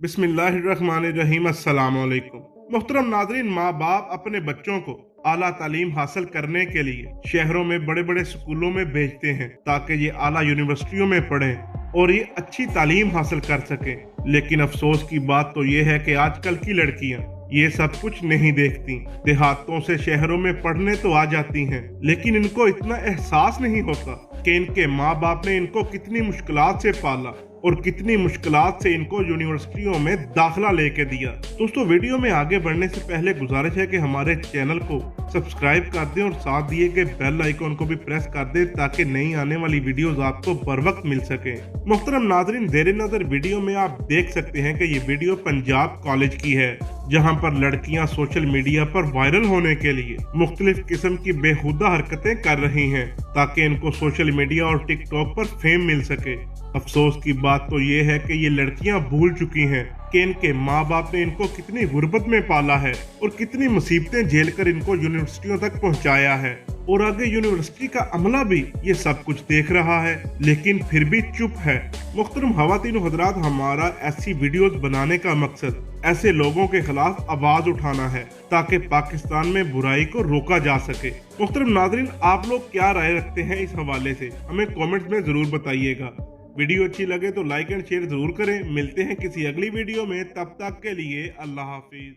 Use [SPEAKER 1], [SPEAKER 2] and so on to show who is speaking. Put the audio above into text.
[SPEAKER 1] बिस्मिल्लाहिर्रहमानिर्रहीम अस्सलाम वालेकुम। मोहतरम नाजरीन, माँ बाप अपने बच्चों को आला तालीम हासिल करने के लिए शहरों में बड़े बड़े स्कूलों में भेजते हैं ताकि ये आला यूनिवर्सिटियों में पढ़ें और ये अच्छी तालीम हासिल कर सकें। लेकिन अफसोस की बात तो ये है कि आजकल की लड़कियां ये सब कुछ नहीं देखती। देहातों से शहरों में पढ़ने तो आ जाती हैं, लेकिन इनको इतना एहसास नहीं होता कि इनके माँ बाप ने इनको कितनी मुश्किलात से पाला और कितनी मुश्किलात से इनको यूनिवर्सिटियों में दाखिला लेके दिया। दोस्तों, वीडियो में आगे बढ़ने से पहले गुजारिश है कि हमारे चैनल को सब्सक्राइब कर दें और साथ दिए गए बेल आइकॉन को भी प्रेस कर दें ताकि नई आने वाली वीडियोस आपको बर वक्त मिल सके। मुहतरम नाजरीन, जेर नजर वीडियो में आप देख सकते हैं कि ये वीडियो पंजाब कॉलेज की है, जहां पर लड़कियां सोशल मीडिया पर वायरल होने के लिए मुख्तलिफ किस्म की बेहुदा हरकतें कर रही हैं ताकि इनको सोशल मीडिया और टिकटॉक पर फेम मिल सके। अफसोस की बात तो ये है कि ये लड़कियां भूल चुकी हैं कि इनके माँ बाप ने इनको कितनी गुर्बत में पाला है और कितनी मुसीबतें झेल कर इनको यूनिवर्सिटियों तक पहुंचाया है, और आगे यूनिवर्सिटी का अमला भी ये सब कुछ देख रहा है लेकिन फिर भी चुप है। मुख्तरम ख़वातीन हज़रात, हमारा ऐसी वीडियोस बनाने का मकसद ऐसे लोगों के खिलाफ आवाज उठाना है ताकि पाकिस्तान में बुराई को रोका जा सके। मुख्तरम नाज़रीन, आप लोग क्या राय रखते हैं इस हवाले से हमें कमेंट्स में जरूर बताइएगा। वीडियो अच्छी लगे तो लाइक एंड शेयर जरूर करें। मिलते हैं किसी अगली वीडियो में, तब तक के लिए अल्लाह हाफिज।